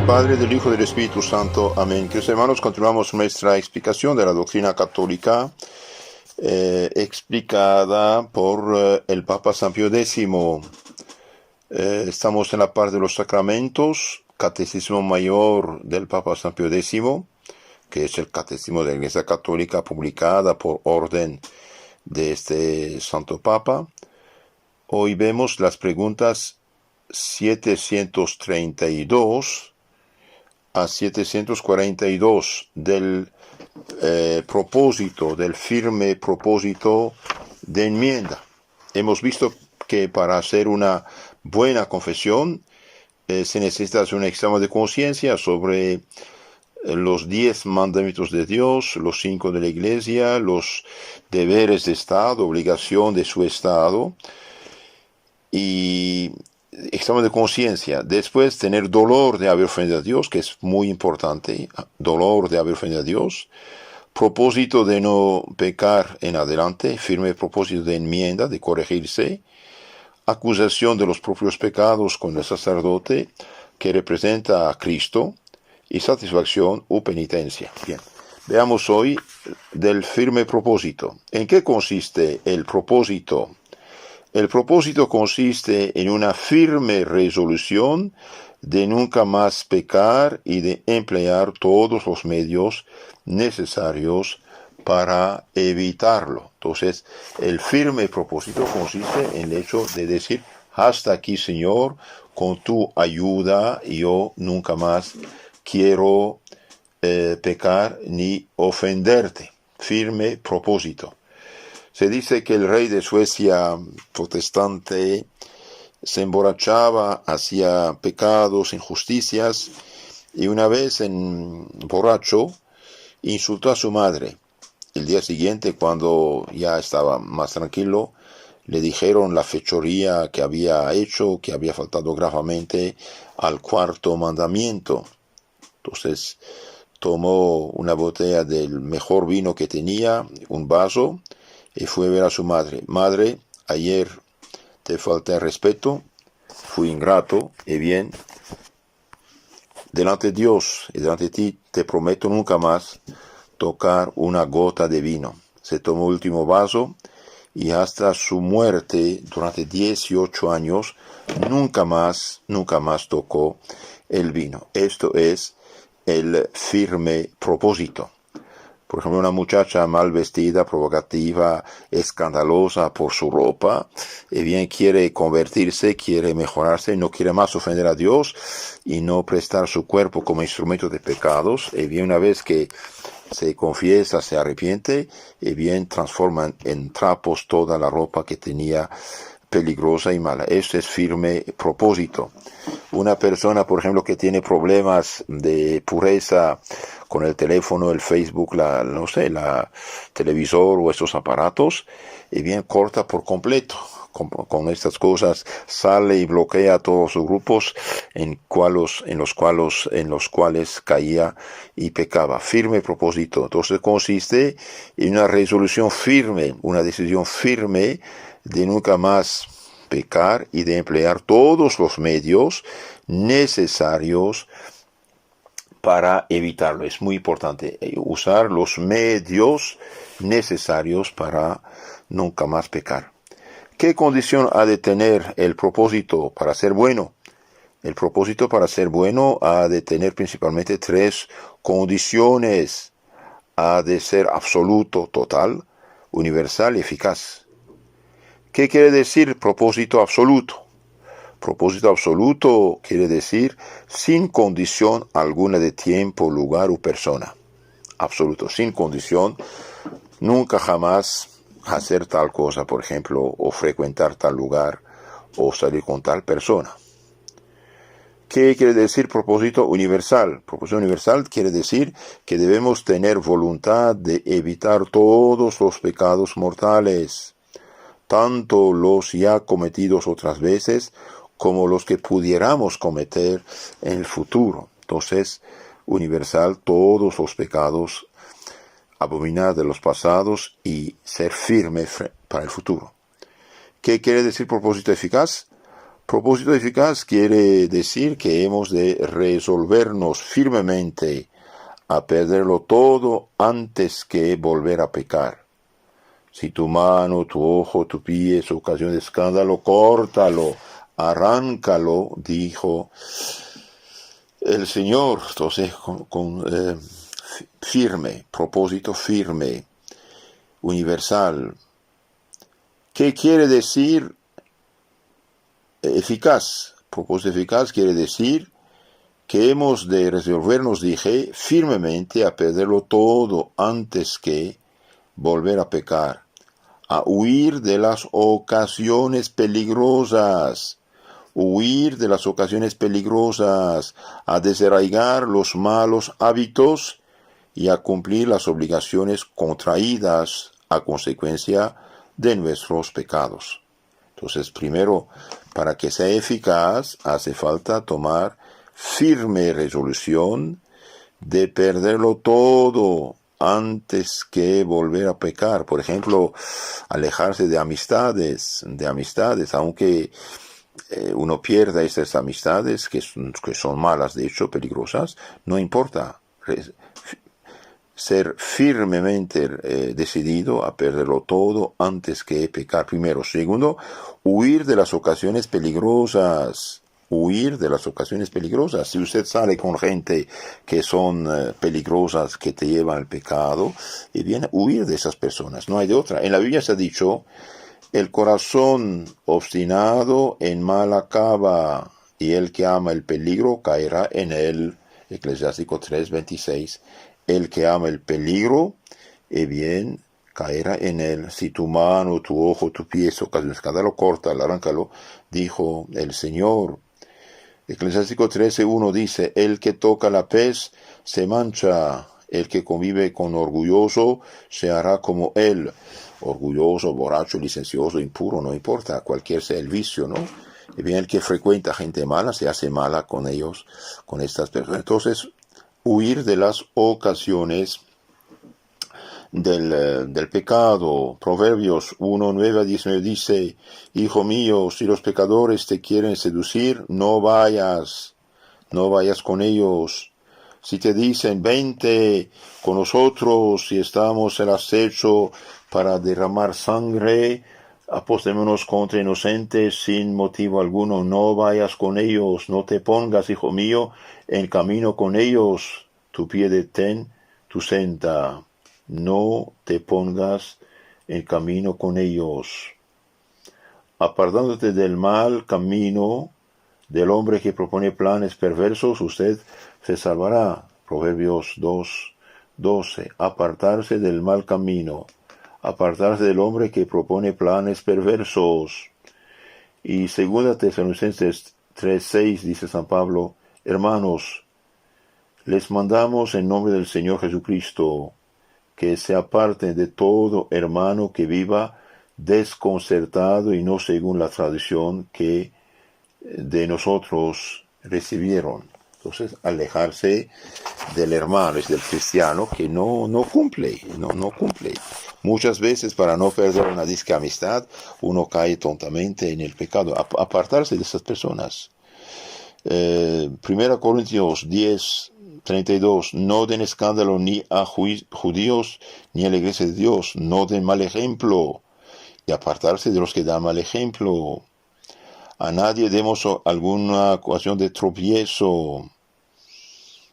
Padre, del Hijo y del Espíritu Santo. Amén. Queridos hermanos, continuamos nuestra explicación de la doctrina católica explicada por el Papa San Pío X. Estamos en la parte de los sacramentos, Catecismo Mayor del Papa San Pío X, que es el Catecismo de la Iglesia Católica publicada por orden de este Santo Papa. Hoy vemos las preguntas 732 a 742 del propósito, del firme propósito de enmienda. Hemos visto que para hacer una buena confesión se necesita hacer un examen de conciencia sobre los 10 mandamientos de Dios, los 5 de la Iglesia, los deberes de Estado, obligación de su Estado, y examen de conciencia. Después, tener dolor de haber ofendido a Dios, que es muy importante, dolor de haber ofendido a Dios. Propósito de no pecar en adelante, firme propósito de enmienda, de corregirse. Acusación de los propios pecados con el sacerdote, que representa a Cristo. Y satisfacción u penitencia. Bien, veamos hoy del firme propósito. ¿En qué consiste el propósito? El propósito consiste en una firme resolución de nunca más pecar y de emplear todos los medios necesarios para evitarlo. Entonces, el firme propósito consiste en el hecho de decir, hasta aquí, Señor, con tu ayuda yo nunca más quiero pecar ni ofenderte. Firme propósito. Se dice que el rey de Suecia protestante se emborrachaba, hacía pecados, injusticias, y una vez borracho insultó a su madre. El día siguiente, cuando ya estaba más tranquilo, le dijeron la fechoría que había hecho, que había faltado gravemente al cuarto mandamiento. Entonces tomó una botella del mejor vino que tenía, un vaso, y fue a ver a su madre. Madre, ayer te falté respeto, fui ingrato, y bien, delante de Dios y delante de ti te prometo nunca más tocar una gota de vino. Se tomó el último vaso y hasta su muerte, durante 18 años, nunca más tocó el vino. Esto es el firme propósito. Por ejemplo, una muchacha mal vestida, provocativa, escandalosa por su ropa, y bien quiere convertirse, quiere mejorarse, no quiere más ofender a Dios y no prestar su cuerpo como instrumento de pecados, y bien una vez que se confiesa, se arrepiente, y bien transforma en trapos toda la ropa que tenía peligrosa y mala. Esto es firme propósito. Una persona, por ejemplo, que tiene problemas de pureza con el teléfono, el Facebook, la televisor o estos aparatos, y bien corta por completo. Con estas cosas sale y bloquea todos los grupos en los cuales caía y pecaba. Firme propósito. Entonces consiste en una resolución firme, una decisión firme de nunca más pecar y de emplear todos los medios necesarios para evitarlo. Es muy importante usar los medios necesarios para nunca más pecar. ¿Qué condición ha de tener el propósito para ser bueno? El propósito para ser bueno ha de tener principalmente 3 condiciones. Ha de ser absoluto, total, universal y eficaz. ¿Qué quiere decir propósito absoluto? Propósito absoluto quiere decir sin condición alguna de tiempo, lugar o persona. Absoluto, sin condición, nunca jamás hacer tal cosa, por ejemplo, o frecuentar tal lugar, o salir con tal persona. ¿Qué quiere decir propósito universal? Propósito universal quiere decir que debemos tener voluntad de evitar todos los pecados mortales, tanto los ya cometidos otras veces, como los que pudiéramos cometer en el futuro. Entonces, universal, todos los pecados, abominar de los pasados y ser firme para el futuro. ¿Qué quiere decir propósito eficaz? Propósito eficaz quiere decir que hemos de resolvernos firmemente a perderlo todo antes que volver a pecar. Si tu mano, tu ojo, tu pie es ocasión de escándalo, córtalo, arráncalo, dijo el Señor. Entonces, firme, propósito firme, universal. ¿Qué quiere decir eficaz? Propósito eficaz quiere decir que hemos de resolvernos, dije, firmemente a perderlo todo antes que volver a pecar, a huir de las ocasiones peligrosas, a desarraigar los malos hábitos y a cumplir las obligaciones contraídas a consecuencia de nuestros pecados. Entonces, primero, para que sea eficaz, hace falta tomar firme resolución de perderlo todo antes que volver a pecar. Por ejemplo, alejarse de amistades, aunque uno pierda estas amistades que son malas, de hecho peligrosas, no importa. Ser firmemente decidido a perderlo todo antes que pecar primero. Segundo, huir de las ocasiones peligrosas. Si usted sale con gente que son peligrosas, que te llevan al pecado, y bien, huir de esas personas. No hay de otra. En la Biblia se ha dicho, el corazón obstinado en mal acaba, y el que ama el peligro caerá en él. Eclesiástico 3:26. El que ama el peligro, bien, caerá en él. Si tu mano, tu ojo, tu pie es ocasión de escándalo, córtalo, arráncalo, dijo el Señor. Eclesiástico 13:1 dice, el que toca la pez se mancha, el que convive con orgulloso se hará como él. Orgulloso, borracho, licencioso, impuro, no importa, cualquier sea el vicio, ¿no? Y bien, el que frecuenta gente mala se hace mala con ellos, con estas personas. Entonces, huir de las ocasiones del pecado. Proverbios 1:9-19 dice, hijo mío, si los pecadores te quieren seducir, no vayas con ellos. Si te dicen, vente con nosotros, si estamos en acecho para derramar sangre, apostémonos contra inocentes sin motivo alguno, no vayas con ellos, no te pongas, hijo mío, en camino con ellos, tu pie detén tu senda, no te pongas en camino con ellos. Apartándote del mal camino del hombre que propone planes perversos, usted se salvará. Proverbios 2:12. Apartarse del mal camino. Apartarse del hombre que propone planes perversos. Y 2 Tesalonicenses 3:6 dice San Pablo, hermanos, les mandamos en nombre del Señor Jesucristo que se aparten de todo hermano que viva desconcertado y no según la tradición que de nosotros recibieron. Entonces, alejarse del hermano, es del cristiano que no cumple. Muchas veces, para no perder una disque amistad, uno cae tontamente en el pecado. Apartarse de esas personas. 1 Corintios 10:32. No den escándalo ni a judíos ni a la iglesia de Dios. No den mal ejemplo. Y apartarse de los que dan mal ejemplo. A nadie demos alguna ocasión de tropiezo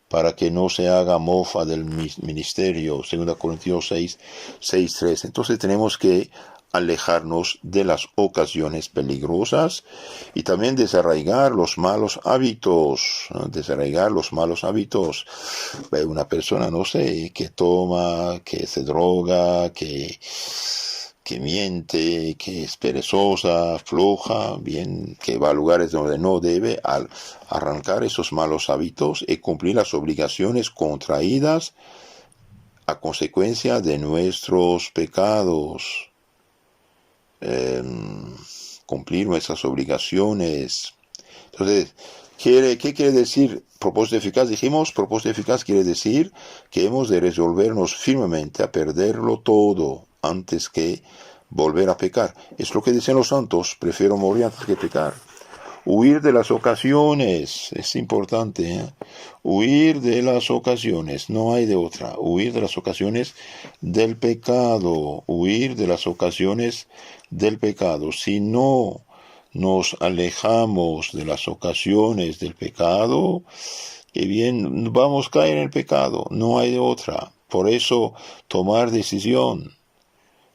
para que no se haga mofa del ministerio. 2 Corintios 6:3. Entonces tenemos que alejarnos de las ocasiones peligrosas y también desarraigar los malos hábitos. Una persona, no sé, que toma, que se droga, que miente, que es perezosa, floja, bien, que va a lugares donde no debe, al arrancar esos malos hábitos y cumplir las obligaciones contraídas a consecuencia de nuestros pecados. Cumplir nuestras obligaciones. Entonces, ¿qué quiere decir propósito eficaz? Dijimos, propósito eficaz quiere decir que hemos de resolvernos firmemente a perderlo todo antes que volver a pecar. Es lo que dicen los santos, prefiero morir antes que pecar. Huir de las ocasiones, es importante, ¿eh? Huir de las ocasiones, no hay de otra. Huir de las ocasiones del pecado, huir de las ocasiones del pecado. Si no nos alejamos de las ocasiones del pecado, que bien vamos a caer en el pecado, no hay de otra. Por eso tomar decisión.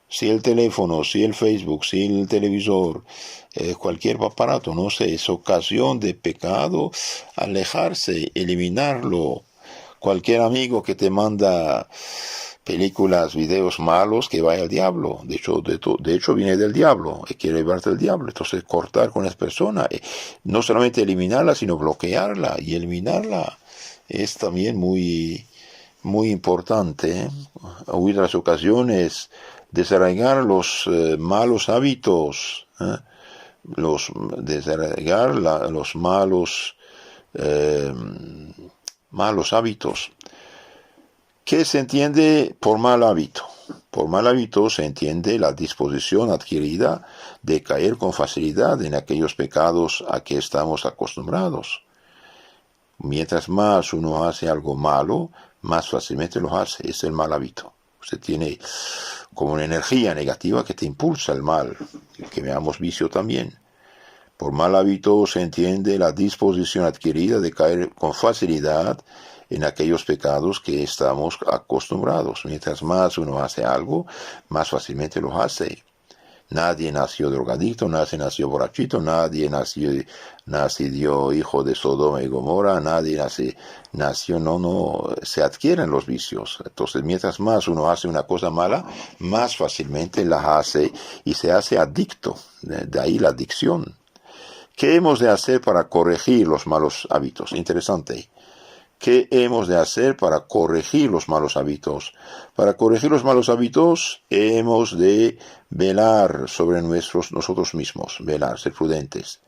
Si el teléfono, si el Facebook, si el televisor, cualquier aparato, no sé, es ocasión de pecado, alejarse, eliminarlo. Cualquier amigo que te manda películas, videos malos, que vaya al diablo. De hecho viene del diablo, y quiere llevarte del diablo. Entonces cortar con esa persona, no solamente eliminarla, sino bloquearla y eliminarla. Es también muy, muy importante, ¿eh? Huir de las ocasiones, desarraigar los malos hábitos, ¿eh? Desarraigar los malos hábitos. ¿Qué se entiende por mal hábito? Por mal hábito se entiende la disposición adquirida de caer con facilidad en aquellos pecados a que estamos acostumbrados. Mientras más uno hace algo malo, más fácilmente lo hace. Es el mal hábito. Usted tiene como una energía negativa que te impulsa al mal, que veamos vicio también. Por mal hábito se entiende la disposición adquirida de caer con facilidad en aquellos pecados que estamos acostumbrados. Mientras más uno hace algo, más fácilmente lo hace. Nadie nació drogadicto, nadie nació borrachito, nadie nació hijo de Sodoma y Gomorra, nadie nació, no, se adquieren los vicios. Entonces, mientras más uno hace una cosa mala, más fácilmente la hace y se hace adicto. De ahí la adicción. ¿Qué hemos de hacer para corregir los malos hábitos? Interesante. ¿Qué hemos de hacer para corregir los malos hábitos? Para corregir los malos hábitos hemos de velar sobre nosotros mismos, velar, ser prudentes,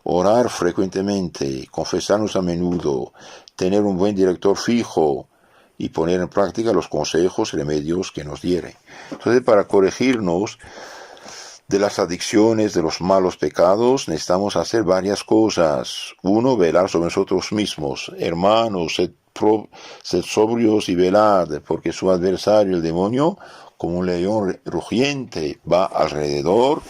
orar frecuentemente, confesarnos a menudo, tener un buen director fijo y poner en práctica los consejos y remedios que nos diere. Entonces, para corregirnos de las adicciones, de los malos pecados, necesitamos hacer varias cosas. Uno, velar sobre nosotros mismos. Hermanos, sed sobrios y velad, porque su adversario, el demonio, como un león rugiente, va alrededor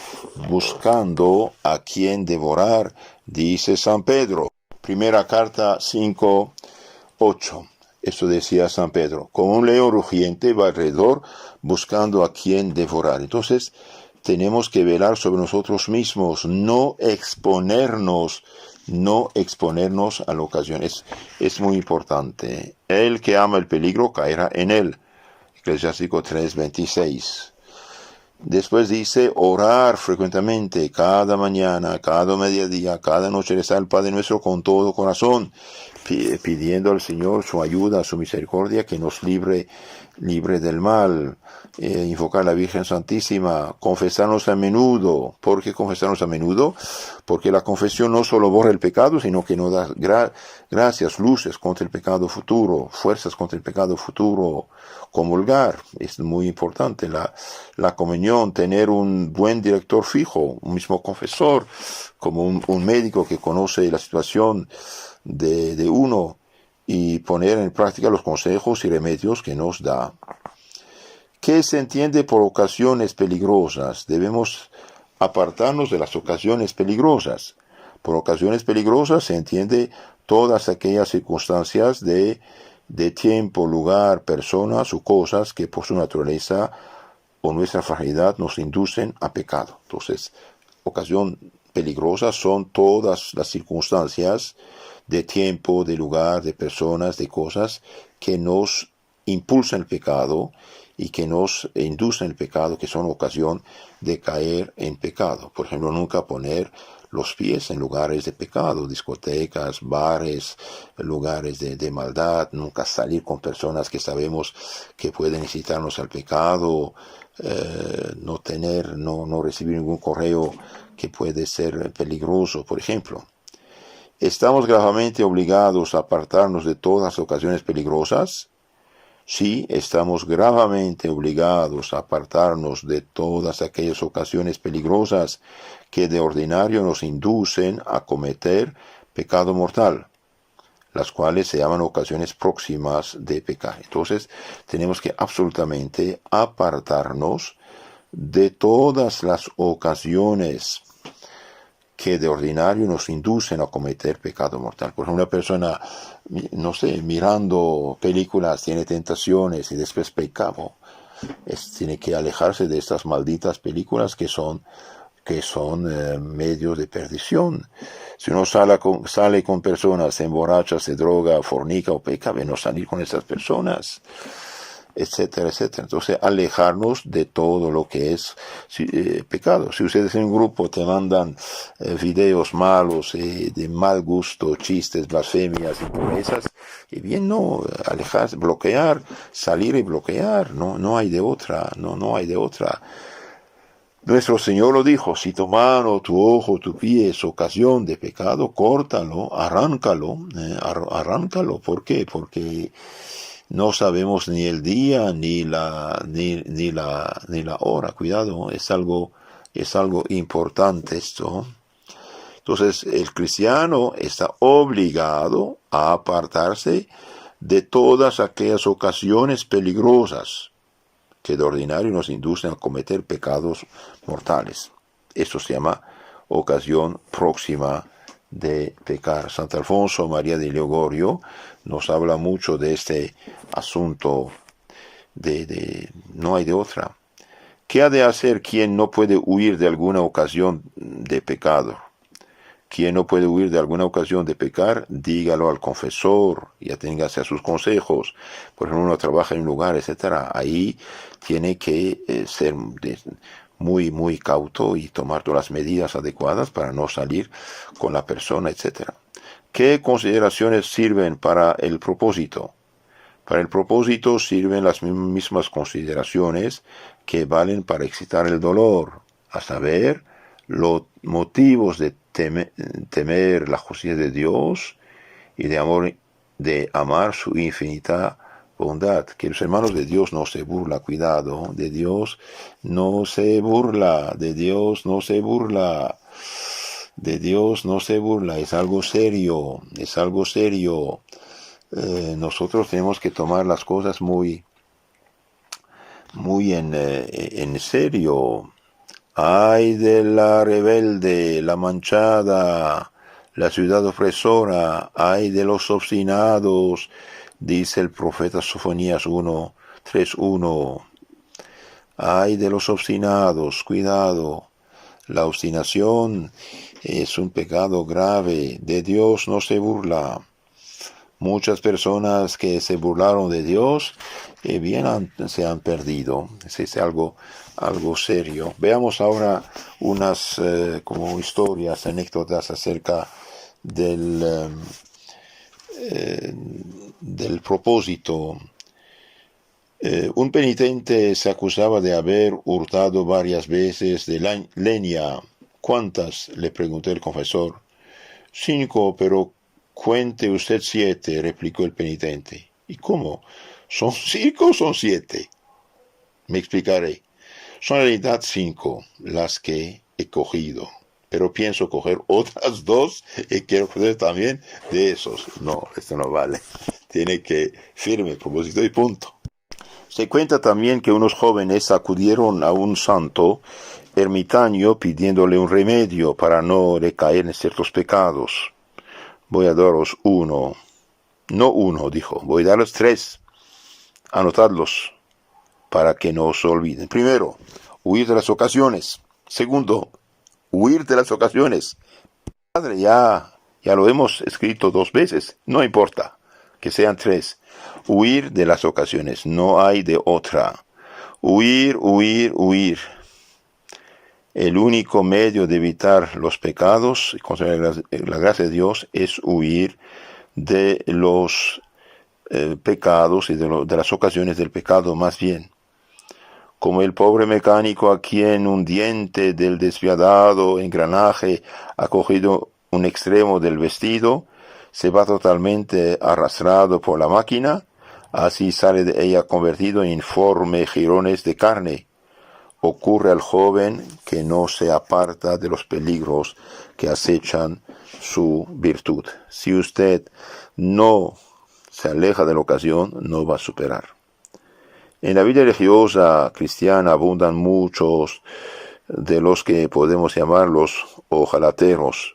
buscando a quien devorar, dice San Pedro. Primera carta 5:8. Esto decía San Pedro. Como un león rugiente va alrededor buscando a quien devorar. Entonces, tenemos que velar sobre nosotros mismos, no exponernos a la ocasión. Es muy importante. El que ama el peligro caerá en él. Eclesiástico 3:26. Después dice, orar frecuentemente, cada mañana, cada mediodía, cada noche, rezar al Padre nuestro con todo corazón, pidiendo al Señor su ayuda, su misericordia, que nos libre del mal. Invocar a la Virgen Santísima, confesarnos a menudo. ¿Por qué confesarnos a menudo? Porque la confesión no solo borra el pecado, sino que nos da gracias, luces contra el pecado futuro, fuerzas contra el pecado futuro. Comulgar es muy importante. La comunión, tener un buen director fijo, un mismo confesor, como un médico que conoce la situación de uno, y poner en práctica los consejos y remedios que nos da. ¿Qué se entiende por ocasiones peligrosas? Debemos apartarnos de las ocasiones peligrosas. Por ocasiones peligrosas se entiende todas aquellas circunstancias de tiempo, lugar, personas o cosas que por su naturaleza o nuestra fragilidad nos inducen a pecado. Entonces, ocasión peligrosa son todas las circunstancias de tiempo, de lugar, de personas, de cosas que nos impulsan el pecado y que nos inducen el pecado, que son ocasión de caer en pecado. Por ejemplo, nunca poner los pies en lugares de pecado, discotecas, bares, lugares de maldad, nunca salir con personas que sabemos que pueden incitarnos al pecado, no recibir ningún correo que puede ser peligroso, por ejemplo. ¿Estamos gravemente obligados a apartarnos de todas las ocasiones peligrosas? Sí, estamos gravemente obligados a apartarnos de todas aquellas ocasiones peligrosas que de ordinario nos inducen a cometer pecado mortal, las cuales se llaman ocasiones próximas de pecar. Entonces, tenemos que absolutamente apartarnos de todas las ocasiones que de ordinario nos inducen a cometer pecado mortal. Por ejemplo, una persona, no sé, mirando películas, tiene tentaciones y después pecado. Tiene que alejarse de estas malditas películas que son medios de perdición. Si uno sale con personas, se emborracha, se droga, fornica o peca, no salir con esas personas, etcétera, etcétera. Entonces, alejarnos de todo lo que es pecado. Si ustedes en un grupo te mandan videos malos, de mal gusto, chistes, blasfemias, impurezas, y bien no, alejarse, bloquear, salir y bloquear, no hay de otra, no hay de otra. Nuestro Señor lo dijo: si tu mano, tu ojo, tu pie es ocasión de pecado, córtalo, arráncalo. ¿Por qué? Porque no sabemos ni el día ni la hora. Cuidado, es algo importante esto. Entonces, el cristiano está obligado a apartarse de todas aquellas ocasiones peligrosas que de ordinario nos inducen a cometer pecados mortales. Esto se llama ocasión próxima de pecar. Santo Alfonso María de Liguori nos habla mucho de este asunto de no hay de otra. ¿Qué ha de hacer quien no puede huir de alguna ocasión de pecado? Quien no puede huir de alguna ocasión de pecar, dígalo al confesor y aténgase a sus consejos. Por ejemplo, uno trabaja en un lugar, etcétera. Ahí tiene que ser muy, muy cauto y tomar todas las medidas adecuadas para no salir con la persona, etcétera. ¿Qué consideraciones sirven para el propósito? Para el propósito sirven las mismas consideraciones que valen para excitar el dolor, a saber, los motivos de temer la justicia de Dios y de amar su infinita bondad. Que los hermanos, de Dios no se burla, cuidado, de Dios no se burla, de Dios no se burla, de Dios no se burla, es algo serio, es algo serio. Nosotros tenemos que tomar las cosas muy en serio. Ay de la rebelde, la manchada, la ciudad opresora, ay de los obstinados, dice el profeta Sofonías 3:1. Ay de los obstinados, cuidado. La obstinación es un pecado grave, de Dios no se burla. Muchas personas que se burlaron de Dios, se han perdido. Es algo serio. Veamos ahora unas como historias, anécdotas acerca del propósito. Un penitente se acusaba de haber hurtado varias veces de leña. ¿Cuántas?, le preguntó el confesor. 5, pero cuente usted 7, replicó el penitente. ¿Y cómo? ¿Son 5 o son 7? Me explicaré. Son en realidad 5 las que he cogido, pero pienso coger otras 2 y quiero coger también de esos. No, esto no vale. Tiene que firme propósito y punto. Se cuenta también que unos jóvenes acudieron a un santo ermitaño pidiéndole un remedio para no recaer en ciertos pecados. Voy a daros uno. No uno, dijo. Voy a daros 3. Anotadlos para que no os olviden. Primero, huir de las ocasiones. Segundo, huir de las ocasiones. Padre, ya lo hemos escrito 2 veces. No importa que sean 3. Huir de las ocasiones. No hay de otra. Huir, huir, huir. El único medio de evitar los pecados y conseguir la gracia de Dios es huir de los pecados y de las ocasiones del pecado, más bien. Como el pobre mecánico a quien un diente del despiadado engranaje ha cogido un extremo del vestido, se va totalmente arrastrado por la máquina, Así sale de ella convertido en informe jirones de carne. Ocurre al joven que no se aparta de los peligros que acechan su virtud. Si usted no se aleja de la ocasión, no va a superar. En la vida religiosa cristiana abundan muchos de los que podemos llamar los ojalateros.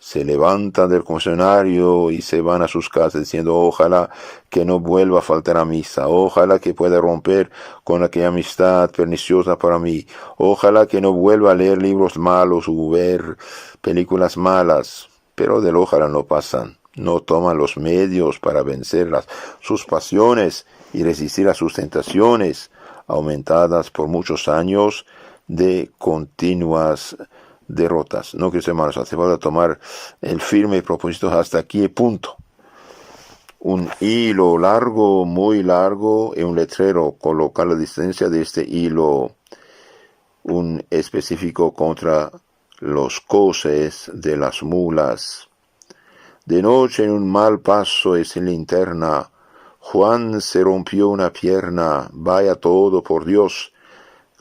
Se levantan del confesionario y se van a sus casas diciendo: ojalá que no vuelva a faltar a misa, ojalá que pueda romper con aquella amistad perniciosa para mí, ojalá que no vuelva a leer libros malos o ver películas malas. Pero del ojalá no pasan, no toman los medios para vencer sus pasiones y resistir a sus tentaciones, aumentadas por muchos años de continuas derrotas. No, queridos hermanos, hace falta tomar el firme propósito hasta aquí, punto. Un hilo largo, muy largo, y un letrero, colocar la distancia de este hilo, un específico contra los coces de las mulas. De noche en un mal paso y sin linterna, Juan se rompió una pierna, vaya todo por Dios.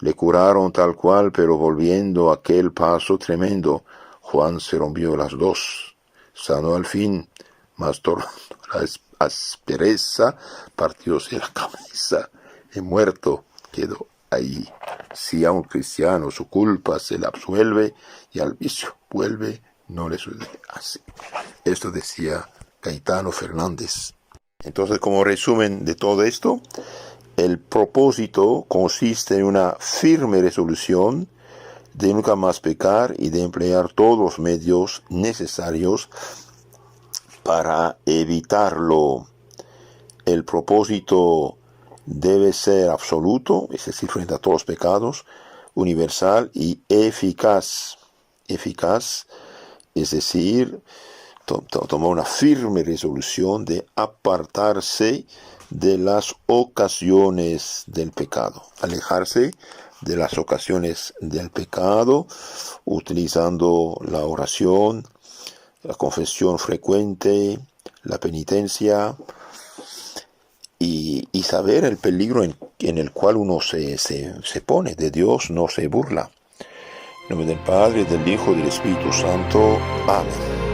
Le curaron tal cual, pero volviendo a aquel paso tremendo, Juan se rompió las dos. Sanó al fin, mas tornando la aspereza, partióse la cabeza, y muerto quedó ahí. Si a un cristiano su culpa se le absuelve, y al vicio vuelve, no le sucede así. Esto decía Gaetano Fernández. Entonces, como resumen de todo esto, el propósito consiste en una firme resolución de nunca más pecar y de emplear todos los medios necesarios para evitarlo. El propósito debe ser absoluto, es decir, frente a todos los pecados, universal y eficaz. Eficaz, es decir, tomar una firme resolución de apartarse de las ocasiones del pecado, alejarse de las ocasiones del pecado, utilizando la oración, la confesión frecuente, la penitencia, y saber el peligro en el cual uno se pone. De Dios no se burla. En nombre del Padre, del Hijo y del Espíritu Santo. Amén.